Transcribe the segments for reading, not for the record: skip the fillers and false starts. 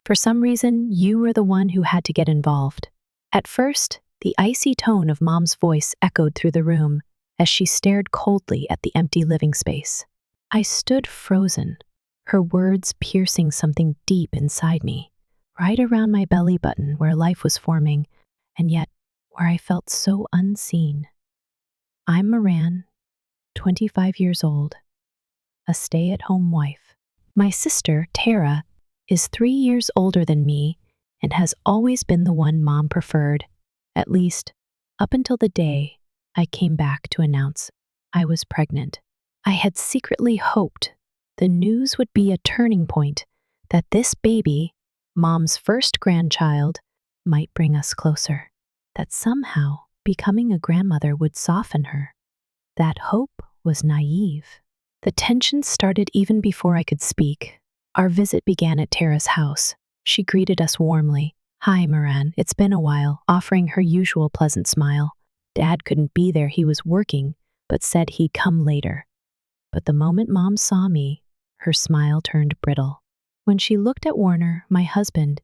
For some reason, you were the one who had to get involved. At first, the icy tone of Mom's voice echoed through the room as she stared coldly at the empty living space. I stood frozen, her words piercing something deep inside me, right around my belly button where life was forming, and yet where I felt so unseen. I'm Moran, 25 years old, a stay-at-home wife. My sister, Tara, is 3 years older than me and has always been the one Mom preferred, at least up until the day I came back to announce I was pregnant. I had secretly hoped the news would be a turning point, that this baby, Mom's first grandchild, might bring us closer, that somehow becoming a grandmother would soften her. That hope was naive. The tension started even before I could speak. Our visit began at Tara's house. She greeted us warmly. "Hi, Moran, it's been a while," offering her usual pleasant smile. Dad couldn't be there, he was working, but said he'd come later. But the moment Mom saw me, her smile turned brittle. When she looked at Warner, my husband,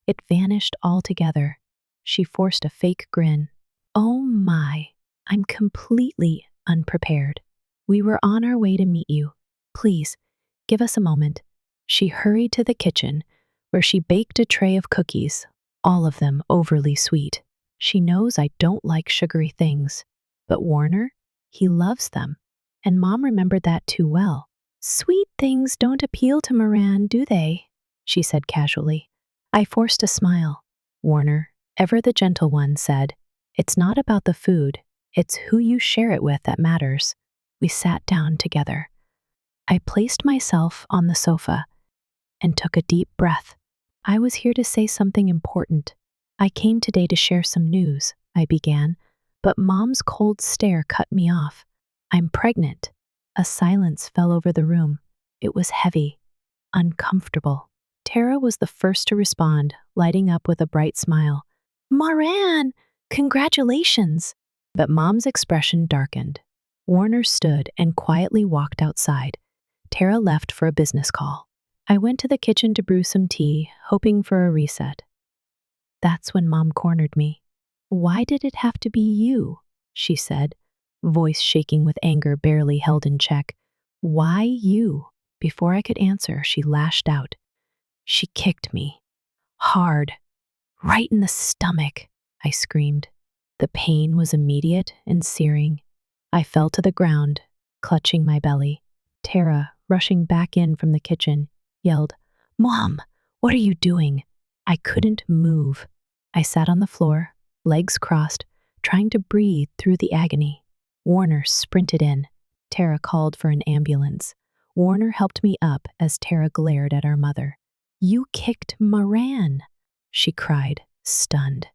it vanished altogether. She forced a fake grin. "Oh my, I'm completely unprepared. We were on our way to meet you. Please, give us a moment." She hurried to the kitchen, where she baked a tray of cookies, all of them overly sweet. She knows I don't like sugary things, but Warner, he loves them. And Mom remembered that too well. "Sweet things don't appeal to Moran, do they?" she said casually. I forced a smile. Warner, ever the gentle one, said, "It's not about the food, it's who you share it with that matters." We sat down together. I placed myself on the sofa and took a deep breath. "I was here to say something important. I came today to share some news," I began, but Mom's cold stare cut me off. "I'm pregnant." A silence fell over the room. It was heavy, uncomfortable. Tara was the first to respond, lighting up with a bright smile. "Moran, congratulations!" But Mom's expression darkened. Warner stood and quietly walked outside. Tara left for a business call. I went to the kitchen to brew some tea, hoping for a reset. That's when Mom cornered me. "Why did it have to be you?" she said, voice shaking with anger barely held in check. "Why you?" Before I could answer, she lashed out. She kicked me. Hard. Right in the stomach, I screamed. The pain was immediate and searing. I fell to the ground, clutching my belly. Tara, rushing back in from the kitchen, yelled, "Mom, what are you doing?" I couldn't move. I sat on the floor, legs crossed, trying to breathe through the agony. Warner sprinted in. Tara called for an ambulance. Warner helped me up as Tara glared at our mother. "You kicked Moran," she cried, stunned.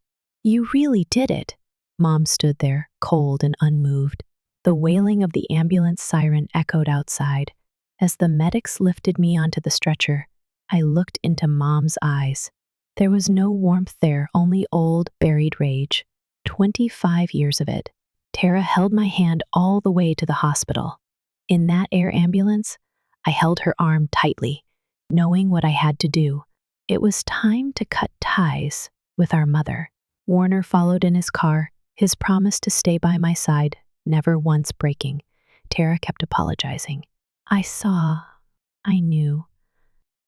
"You really did it." Mom stood there, cold and unmoved. The wailing of the ambulance siren echoed outside. As the medics lifted me onto the stretcher, I looked into Mom's eyes. There was no warmth there, only old, buried rage. 25 years of it. Tara held my hand all the way to the hospital. In that air ambulance, I held her arm tightly, knowing what I had to do. It was time to cut ties with our mother. Warner followed in his car, his promise to stay by my side, never once breaking. Tara kept apologizing. I knew.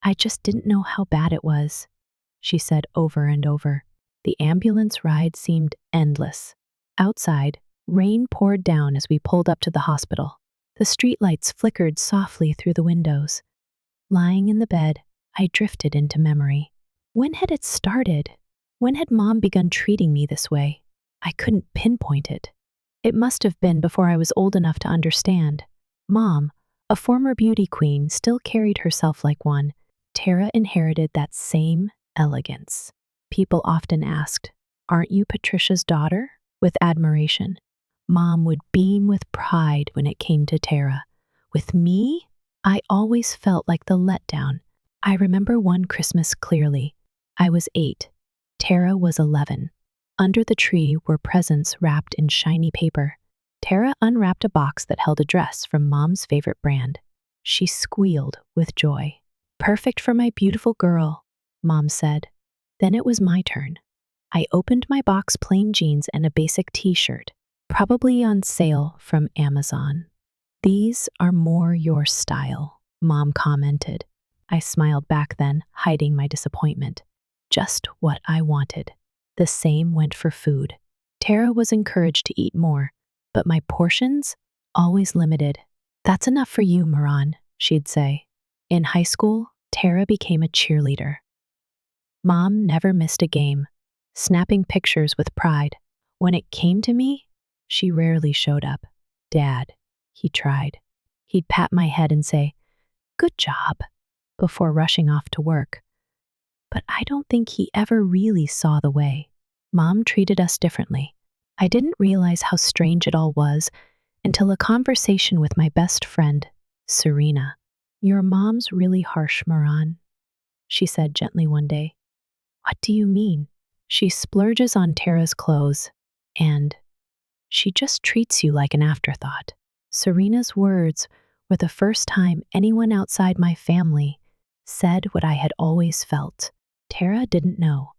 I just didn't know how bad it was," she said over and over. The ambulance ride seemed endless. Outside, rain poured down as we pulled up to the hospital. The streetlights flickered softly through the windows. Lying in the bed, I drifted into memory. When had it started? When had Mom begun treating me this way? I couldn't pinpoint it. It must have been before I was old enough to understand. Mom, a former beauty queen, still carried herself like one. Tara inherited that same elegance. People often asked, "Aren't you Patricia's daughter?" with admiration. Mom would beam with pride when it came to Tara. With me, I always felt like the letdown. I remember one Christmas clearly. I was 8. Tara was 11. Under the tree were presents wrapped in shiny paper. Tara unwrapped a box that held a dress from Mom's favorite brand. She squealed with joy. "Perfect for my beautiful girl." Mom said. Then it was my turn. I opened my box plain jeans and a basic t-shirt, probably on sale from Amazon. These are more your style, Mom commented. I smiled back then, hiding my disappointment. Just what I wanted. The same went for food. Tara was encouraged to eat more, but my portions? Always limited. That's enough for you, Moran, she'd say. In high school, Tara became a cheerleader. Mom never missed a game, snapping pictures with pride. When it came to me, she rarely showed up. Dad, he tried. He'd pat my head and say, "Good job," before rushing off to work. But I don't think he ever really saw the way. Mom treated us differently. I didn't realize how strange it all was until a conversation with my best friend, Serena. "Your mom's really harsh, Moran," she said gently one day. "What do you mean?" "She splurges on Tara's clothes, and she just treats you like an afterthought." Serena's words were the first time anyone outside my family said what I had always felt. Tara didn't know.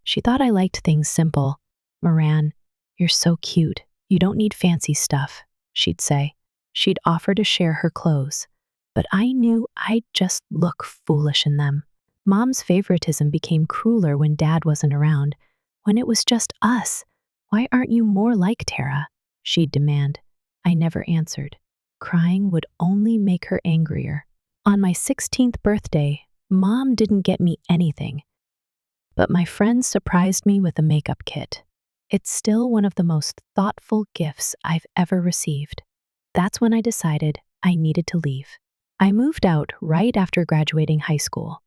She thought I liked things simple. "Moran, you're so cute. You don't need fancy stuff," she'd say. She'd offer to share her clothes, but I knew I'd just look foolish in them. Mom's favoritism became crueler when Dad wasn't around. "When it was just us, why aren't you more like Tara?" she'd demand. I never answered. Crying would only make her angrier. On my 16th birthday, Mom didn't get me anything, but my friends surprised me with a makeup kit. It's still one of the most thoughtful gifts I've ever received. That's when I decided I needed to leave. I moved out right after graduating high school.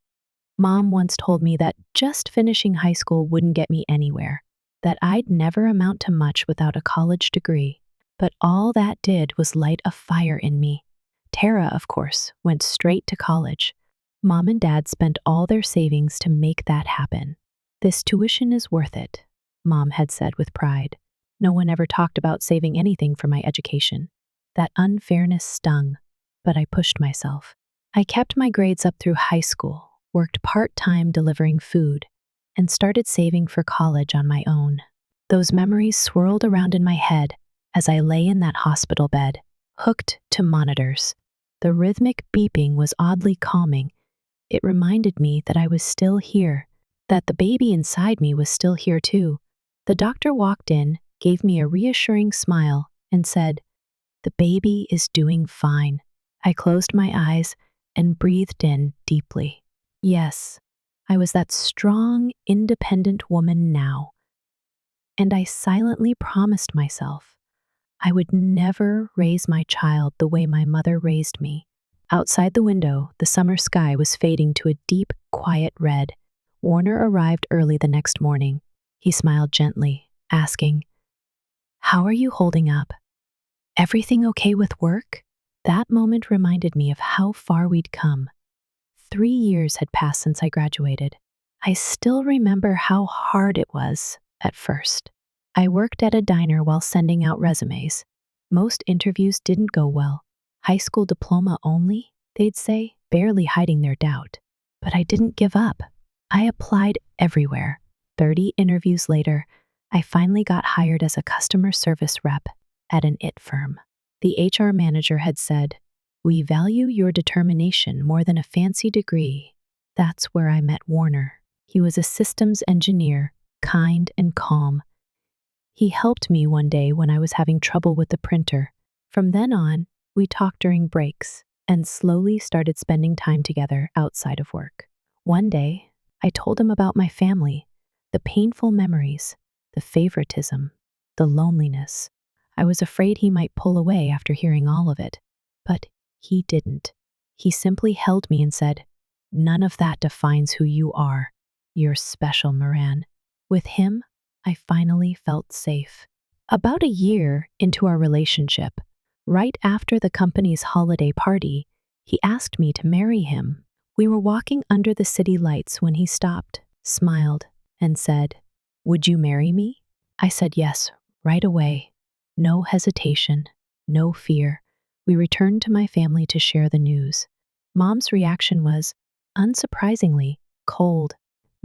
Mom once told me that just finishing high school wouldn't get me anywhere, that I'd never amount to much without a college degree. But all that did was light a fire in me. Tara, of course, went straight to college. Mom and Dad spent all their savings to make that happen. "This tuition is worth it," Mom had said with pride. No one ever talked about saving anything for my education. That unfairness stung, but I pushed myself. I kept my grades up through high school, worked part-time delivering food, and started saving for college on my own. Those memories swirled around in my head as I lay in that hospital bed, hooked to monitors. The rhythmic beeping was oddly calming. It reminded me that I was still here, that the baby inside me was still here too. The doctor walked in, gave me a reassuring smile, and said, "The baby is doing fine." I closed my eyes and breathed in deeply. Yes, I was that strong, independent woman now. And I silently promised myself I would never raise my child the way my mother raised me. Outside the window, the summer sky was fading to a deep, quiet red. Warner arrived early the next morning. He smiled gently, asking, "How are you holding up? Everything okay with work?" That moment reminded me of how far we'd come. 3 years had passed since I graduated. I still remember how hard it was at first. I worked at a diner while sending out resumes. Most interviews didn't go well. "High school diploma only," they'd say, barely hiding their doubt. But I didn't give up. I applied everywhere. 30 interviews later, I finally got hired as a customer service rep at an IT firm. The HR manager had said, "We value your determination more than a fancy degree." That's where I met Warner. He was a systems engineer, kind and calm. He helped me one day when I was having trouble with the printer. From then on, we talked during breaks and slowly started spending time together outside of work. One day, I told him about my family, the painful memories, the favoritism, the loneliness. I was afraid he might pull away after hearing all of it, but he didn't. He simply held me and said, "None of that defines who you are. You're special, Moran." With him, I finally felt safe. About a year into our relationship, right after the company's holiday party, he asked me to marry him. We were walking under the city lights when he stopped, smiled, and said, "Would you marry me?" I said yes, right away. No hesitation, no fear. We returned to my family to share the news. Mom's reaction was, unsurprisingly, cold.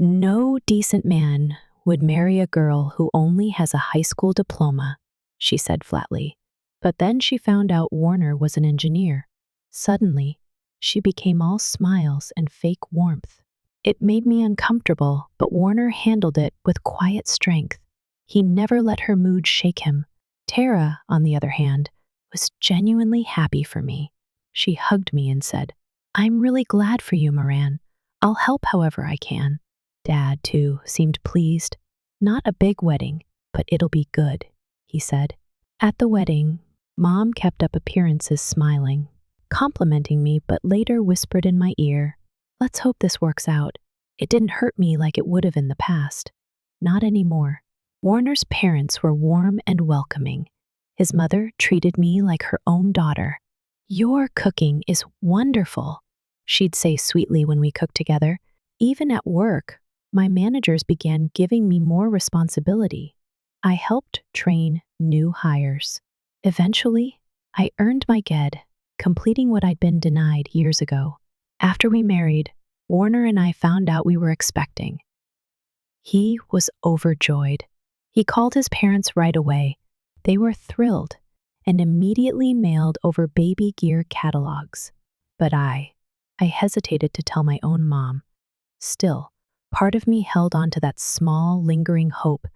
No decent man would marry a girl who only has a high school diploma, she said flatly. But then she found out Warner was an engineer. Suddenly, she became all smiles and fake warmth. It made me uncomfortable, but Warner handled it with quiet strength. He never let her mood shake him. Tara, on the other hand, was genuinely happy for me. She hugged me and said, "I'm really glad for you, Moran. I'll help however I can." Dad, too, seemed pleased. "Not a big wedding, but it'll be good," he said. At the wedding, Mom kept up appearances smiling, complimenting me, but later whispered in my ear, "Let's hope this works out. It didn't hurt me like it would have in the past." Not anymore. Warner's parents were warm and welcoming. His mother treated me like her own daughter. "Your cooking is wonderful," she'd say sweetly when we cooked together. Even at work, my managers began giving me more responsibility. I helped train new hires. Eventually, I earned my GED, completing what I'd been denied years ago. After we married, Warner and I found out we were expecting. He was overjoyed. He called his parents right away. They were thrilled and immediately mailed over baby gear catalogs. But I hesitated to tell my own mom. Still, part of me held on to that small, lingering hope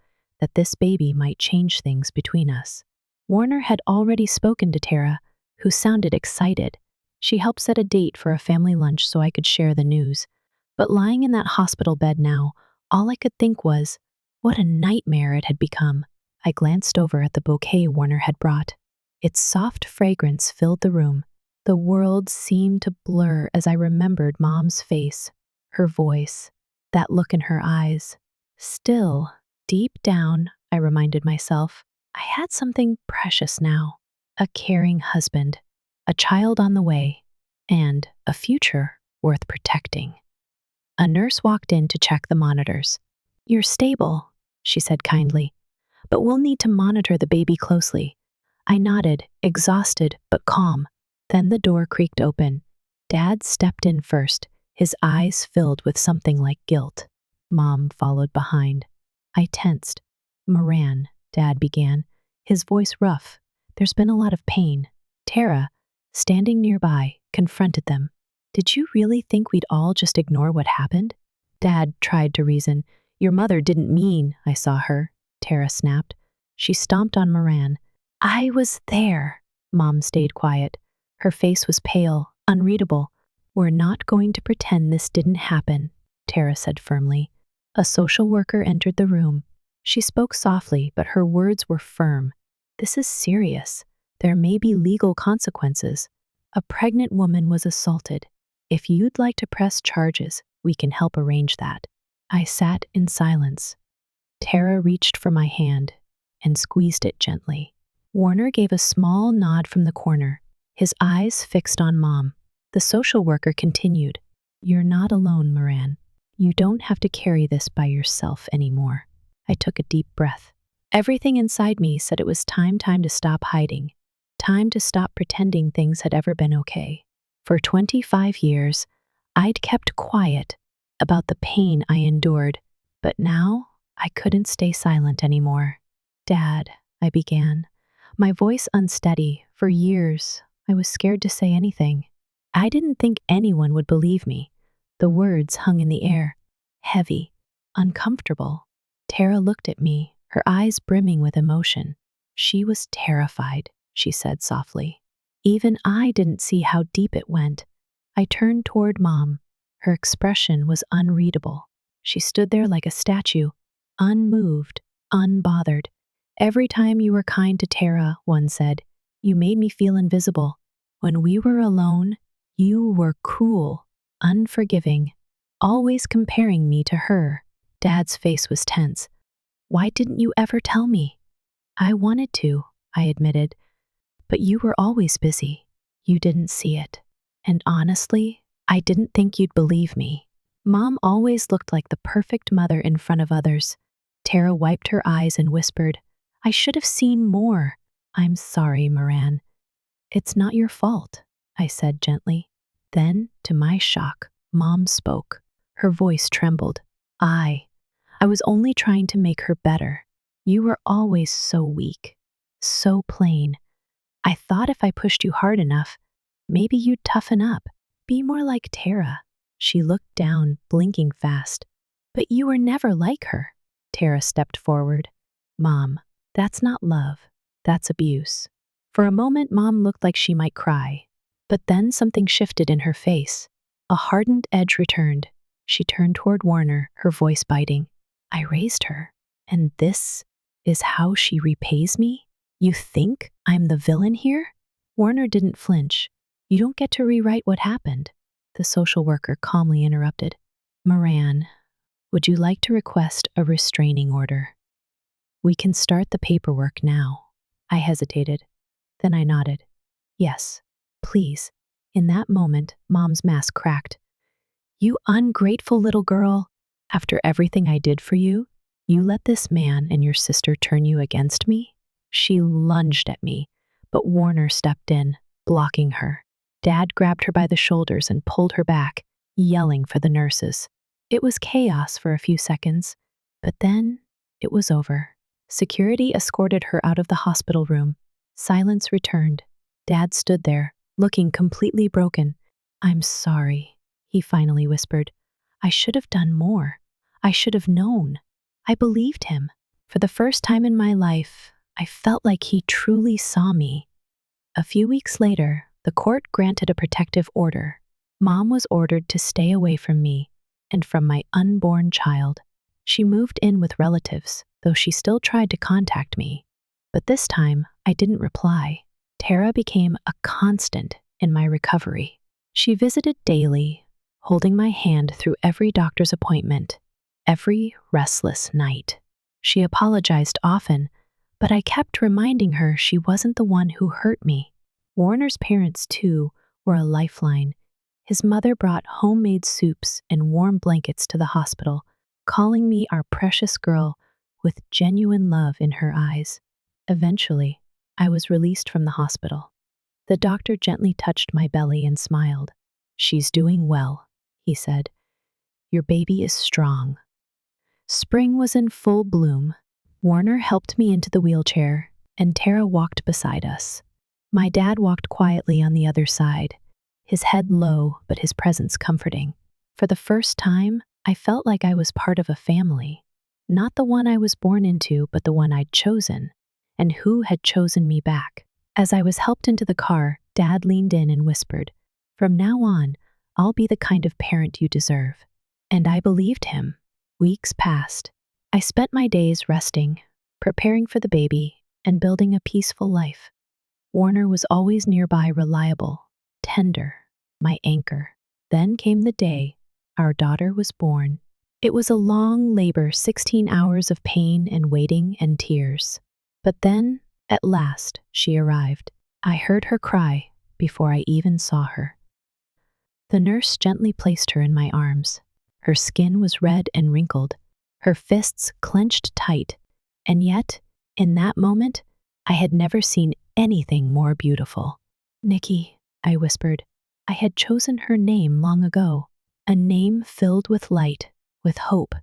that this baby might change things between us. Warner had already spoken to Tara, who sounded excited. She helped set a date for a family lunch so I could share the news. But lying in that hospital bed now, all I could think was, what a nightmare it had become. I glanced over at the bouquet Warner had brought. Its soft fragrance filled the room. The world seemed to blur as I remembered Mom's face, her voice, that look in her eyes. Still, deep down, I reminded myself, I had something precious now. A caring husband, a child on the way, and a future worth protecting. A nurse walked in to check the monitors. "You're stable," she said kindly, "but we'll need to monitor the baby closely." I nodded, exhausted but calm. Then the door creaked open. Dad stepped in first, his eyes filled with something like guilt. Mom followed behind. I tensed. "Moran," Dad began, his voice rough. "There's been a lot of pain." Tara, standing nearby, confronted them. "Did you really think we'd all just ignore what happened?" Dad tried to reason. "Your mother didn't mean I saw her," Tara snapped. She stomped on Moran. "I was there." Mom stayed quiet. Her face was pale, unreadable. "We're not going to pretend this didn't happen," Tara said firmly. A social worker entered the room. She spoke softly, but her words were firm. "This is serious. There may be legal consequences. A pregnant woman was assaulted. If you'd like to press charges, we can help arrange that." I sat in silence. Tara reached for my hand and squeezed it gently. Warner gave a small nod from the corner, his eyes fixed on Mom. The social worker continued, "You're not alone, Moran. You don't have to carry this by yourself anymore." I took a deep breath. Everything inside me said it was time to stop hiding, time to stop pretending things had ever been okay. For 25 years, I'd kept quiet about the pain I endured, but now I couldn't stay silent anymore. "Dad," I began, my voice unsteady. For years, I was scared to say anything. I didn't think anyone would believe me. The words hung in the air, heavy, uncomfortable. Tara looked at me, her eyes brimming with emotion. She was terrified, she said softly. Even I didn't see how deep it went. I turned toward Mom. Her expression was unreadable. She stood there like a statue, unmoved, unbothered. "Every time you were kind to Tara," one said, "you made me feel invisible. When we were alone, you were cruel, unforgiving, always comparing me to her." Dad's face was tense. "Why didn't you ever tell me?" "I wanted to," I admitted, "but you were always busy. You didn't see it. And honestly, I didn't think you'd believe me." Mom always looked like the perfect mother in front of others. Tara wiped her eyes and whispered, "I should have seen more." "I'm sorry, Moran." "It's not your fault," I said gently. Then, to my shock, Mom spoke. Her voice trembled. I was only trying to make her better. You were always so weak, so plain. I thought if I pushed you hard enough, maybe you'd toughen up, be more like Tara." She looked down, blinking fast. "But you were never like her." Tara stepped forward. "Mom, that's not love. That's abuse." For a moment, Mom looked like she might cry. But then something shifted in her face. A hardened edge returned. She turned toward Warner, her voice biting. "I raised her, and this is how she repays me? You think I'm the villain here?" Warner didn't flinch. "You don't get to rewrite what happened," the social worker calmly interrupted. "Moran, would you like to request a restraining order? We can start the paperwork now." I hesitated. Then I nodded. "Yes, please." In that moment, Mom's mask cracked. "You ungrateful little girl. After everything I did for you, you let this man and your sister turn you against me?" She lunged at me, but Warner stepped in, blocking her. Dad grabbed her by the shoulders and pulled her back, yelling for the nurses. It was chaos for a few seconds, but then it was over. Security escorted her out of the hospital room. Silence returned. Dad stood there, looking completely broken. "I'm sorry," he finally whispered. "I should have done more. I should have known." I believed him. For the first time in my life, I felt like he truly saw me. A few weeks later, the court granted a protective order. Mom was ordered to stay away from me and from my unborn child. She moved in with relatives, though she still tried to contact me. But this time, I didn't reply. Tara became a constant in my recovery. She visited daily, holding my hand through every doctor's appointment, every restless night. She apologized often, but I kept reminding her she wasn't the one who hurt me. Warner's parents, too, were a lifeline. His mother brought homemade soups and warm blankets to the hospital, calling me our precious girl with genuine love in her eyes. Eventually, I was released from the hospital. The doctor gently touched my belly and smiled. "She's doing well," he said. "Your baby is strong." Spring was in full bloom. Warner helped me into the wheelchair, and Tara walked beside us. My dad walked quietly on the other side, his head low but his presence comforting. For the first time, I felt like I was part of a family. Not the one I was born into, but the one I'd chosen, and who had chosen me back. As I was helped into the car, Dad leaned in and whispered, "From now on, I'll be the kind of parent you deserve." And I believed him. Weeks passed. I spent my days resting, preparing for the baby, and building a peaceful life. Warner was always nearby, reliable, tender, my anchor. Then came the day our daughter was born. It was a long labor, 16 hours of pain and waiting and tears. But then, at last, she arrived. I heard her cry before I even saw her. The nurse gently placed her in my arms. Her skin was red and wrinkled, her fists clenched tight, and yet, in that moment, I had never seen anything more beautiful. "Nikki," I whispered. I had chosen her name long ago, a name filled with light, with hope.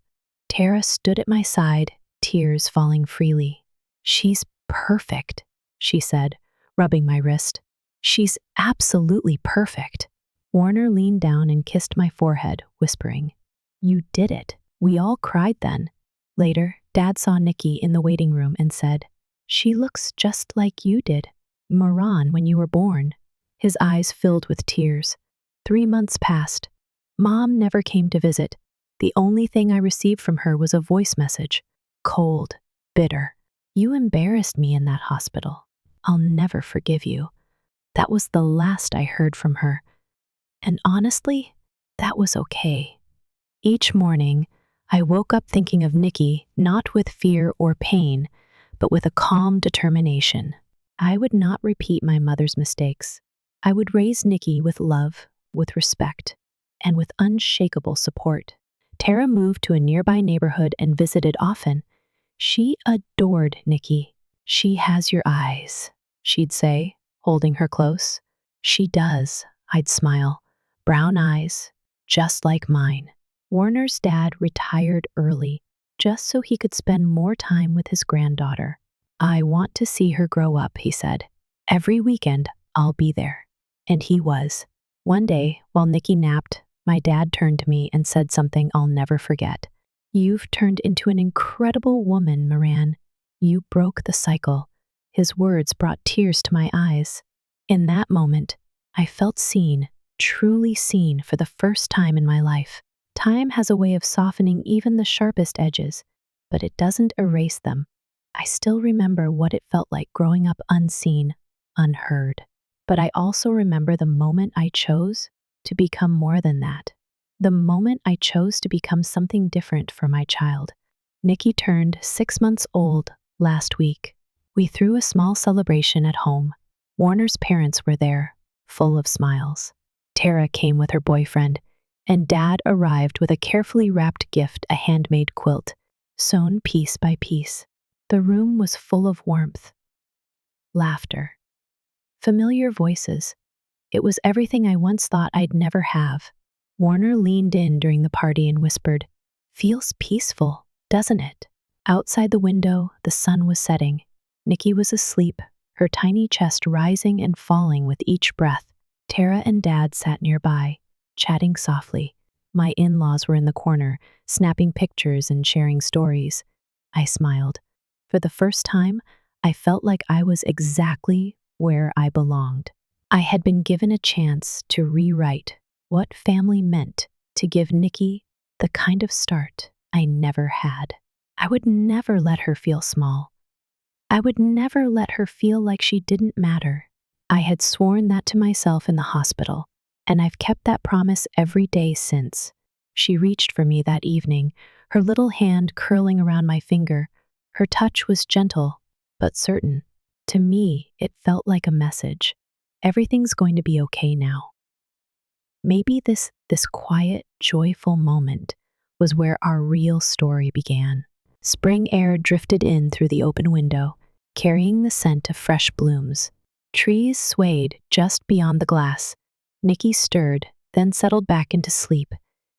Tara stood at my side, tears falling freely. "She's perfect," she said, rubbing my wrist. "She's absolutely perfect." Warner leaned down and kissed my forehead, whispering, "You did it." We all cried then. Later, Dad saw Nikki in the waiting room and said, "She looks just like you did, Moran, when you were born." His eyes filled with tears. 3 months passed. Mom never came to visit. The only thing I received from her was a voice message, cold, bitter. "You embarrassed me in that hospital. I'll never forgive you." That was the last I heard from her. And honestly, that was okay. Each morning, I woke up thinking of Nikki, not with fear or pain, but with a calm determination. I would not repeat my mother's mistakes. I would raise Nikki with love, with respect, and with unshakable support. Tara moved to a nearby neighborhood and visited often. She adored Nikki. "She has your eyes," she'd say, holding her close. "She does," I'd smile. "Brown eyes, just like mine." Warner's dad retired early just so he could spend more time with his granddaughter. I want to see her grow up, he said. Every weekend, I'll be there. And he was. One day, while Nikki napped, my dad turned to me and said something I'll never forget. You've turned into an incredible woman, Moran. You broke the cycle. His words brought tears to my eyes. In that moment, I felt seen, truly seen for the first time in my life. Time has a way of softening even the sharpest edges, but it doesn't erase them. I still remember what it felt like growing up unseen, unheard. But I also remember the moment I chose to become more than that. The moment I chose to become something different for my child. Nikki turned 6 months old last week. We threw a small celebration at home. Warner's parents were there, full of smiles. Tara came with her boyfriend, and Dad arrived with a carefully wrapped gift, a handmade quilt, sewn piece by piece. The room was full of warmth, laughter, familiar voices. It was everything I once thought I'd never have. Warner leaned in during the party and whispered, "Feels peaceful, doesn't it?" Outside the window, the sun was setting. Nikki was asleep, her tiny chest rising and falling with each breath. Tara and Dad sat nearby, chatting softly. My in-laws were in the corner, snapping pictures and sharing stories. I smiled. For the first time, I felt like I was exactly where I belonged. I had been given a chance to rewrite what family meant, to give Nikki the kind of start I never had. I would never let her feel small. I would never let her feel like she didn't matter. I had sworn that to myself in the hospital, and I've kept that promise every day since. She reached for me that evening, her little hand curling around my finger. Her touch was gentle, but certain. To me, it felt like a message. Everything's going to be okay now. Maybe this quiet, joyful moment was where our real story began. Spring air drifted in through the open window, carrying the scent of fresh blooms. Trees swayed just beyond the glass. Nikki stirred, then settled back into sleep.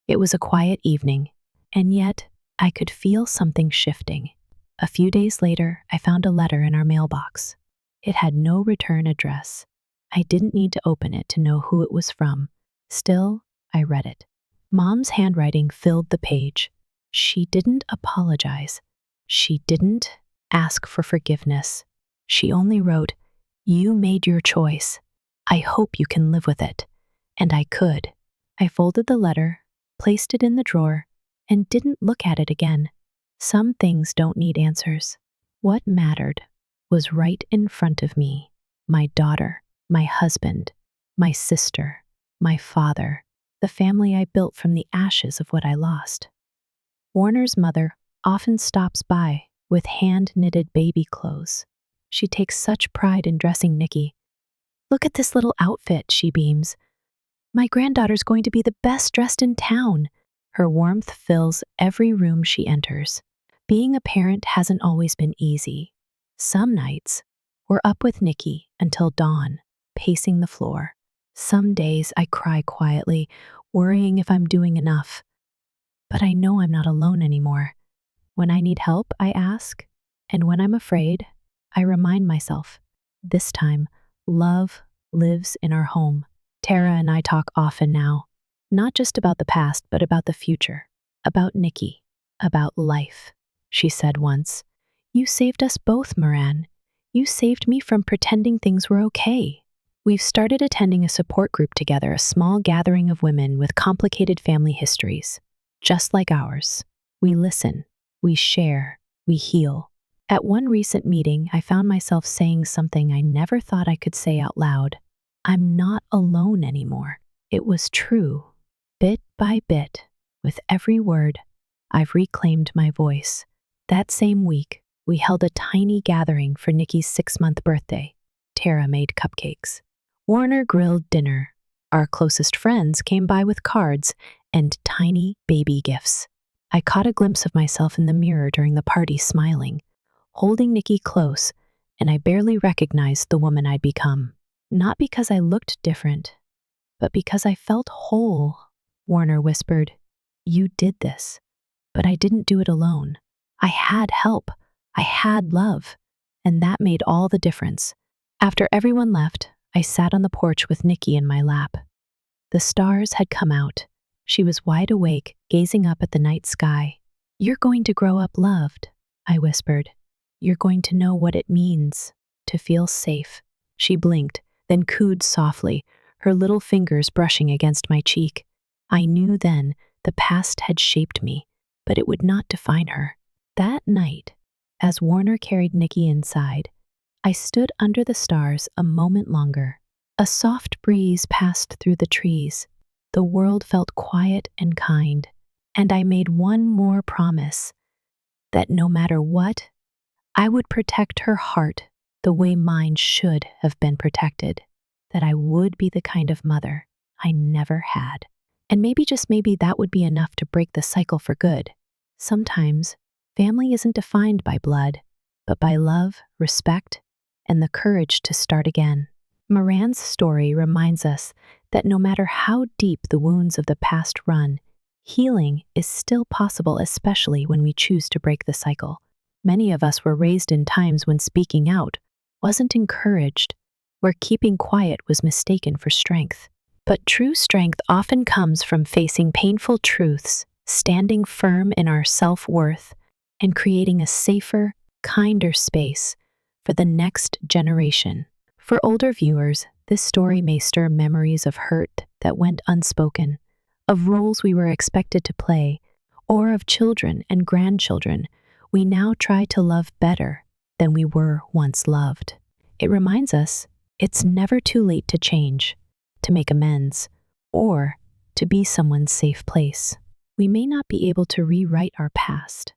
It was a quiet evening, and yet I could feel something shifting. A few days later, I found a letter in our mailbox. It had no return address. I didn't need to open it to know who it was from. Still, I read it. Mom's handwriting filled the page. She didn't apologize. She didn't ask for forgiveness. She only wrote, "You made your choice. I hope you can live with it." And I could. I folded the letter, placed it in the drawer, and didn't look at it again. Some things don't need answers. What mattered was right in front of me. My daughter, my husband, my sister, my father, the family I built from the ashes of what I lost. Warner's mother often stops by with hand-knitted baby clothes. She takes such pride in dressing Nikki. "Look at this little outfit," she beams. "My granddaughter's going to be the best dressed in town." Her warmth fills every room she enters. Being a parent hasn't always been easy. Some nights, we're up with Nikki until dawn, pacing the floor. Some days I cry quietly, worrying if I'm doing enough. But I know I'm not alone anymore. When I need help, I ask. And when I'm afraid, I remind myself, this time, love lives in our home. Tara and I talk often now, not just about the past, but about the future, about Nikki, about life. She said once, "You saved us both, Moran. You saved me from pretending things were okay." We've started attending a support group together, a small gathering of women with complicated family histories. Just like ours, we listen, we share, we heal. At one recent meeting, I found myself saying something I never thought I could say out loud. I'm not alone anymore. It was true. Bit by bit, with every word, I've reclaimed my voice. That same week, we held a tiny gathering for Nikki's 6-month birthday. Tara made cupcakes. Warner grilled dinner. Our closest friends came by with cards and tiny baby gifts. I caught a glimpse of myself in the mirror during the party, smiling, holding Nikki close, and I barely recognized the woman I'd become. Not because I looked different, but because I felt whole. Warner whispered, You did this, but I didn't do it alone. I had help. I had love. And that made all the difference. After everyone left, I sat on the porch with Nikki in my lap. The stars had come out. She was wide awake, gazing up at the night sky. "You're going to grow up loved," I whispered. "You're going to know what it means to feel safe." She blinked, then cooed softly, her little fingers brushing against my cheek. I knew then the past had shaped me, but it would not define her. That night, as Warner carried Nikki inside, I stood under the stars a moment longer. A soft breeze passed through the trees. The world felt quiet and kind, and I made one more promise, that no matter what, I would protect her heart the way mine should have been protected, that I would be the kind of mother I never had. And maybe, just maybe, that would be enough to break the cycle for good. Sometimes, family isn't defined by blood, but by love, respect, and the courage to start again. Moran's story reminds us that no matter how deep the wounds of the past run, healing is still possible, especially when we choose to break the cycle. Many of us were raised in times when speaking out wasn't encouraged, where keeping quiet was mistaken for strength. But true strength often comes from facing painful truths, standing firm in our self-worth, and creating a safer, kinder space for the next generation. For older viewers, this story may stir memories of hurt that went unspoken, of roles we were expected to play, or of children and grandchildren we now try to love better than we were once loved. It reminds us it's never too late to change, to make amends, or to be someone's safe place. We may not be able to rewrite our past,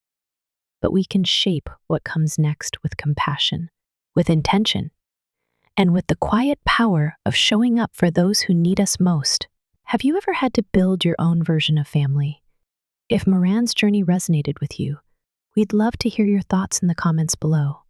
but we can shape what comes next with compassion, with intention, and with the quiet power of showing up for those who need us most. Have you ever had to build your own version of family? If Moran's journey resonated with you, we'd love to hear your thoughts in the comments below.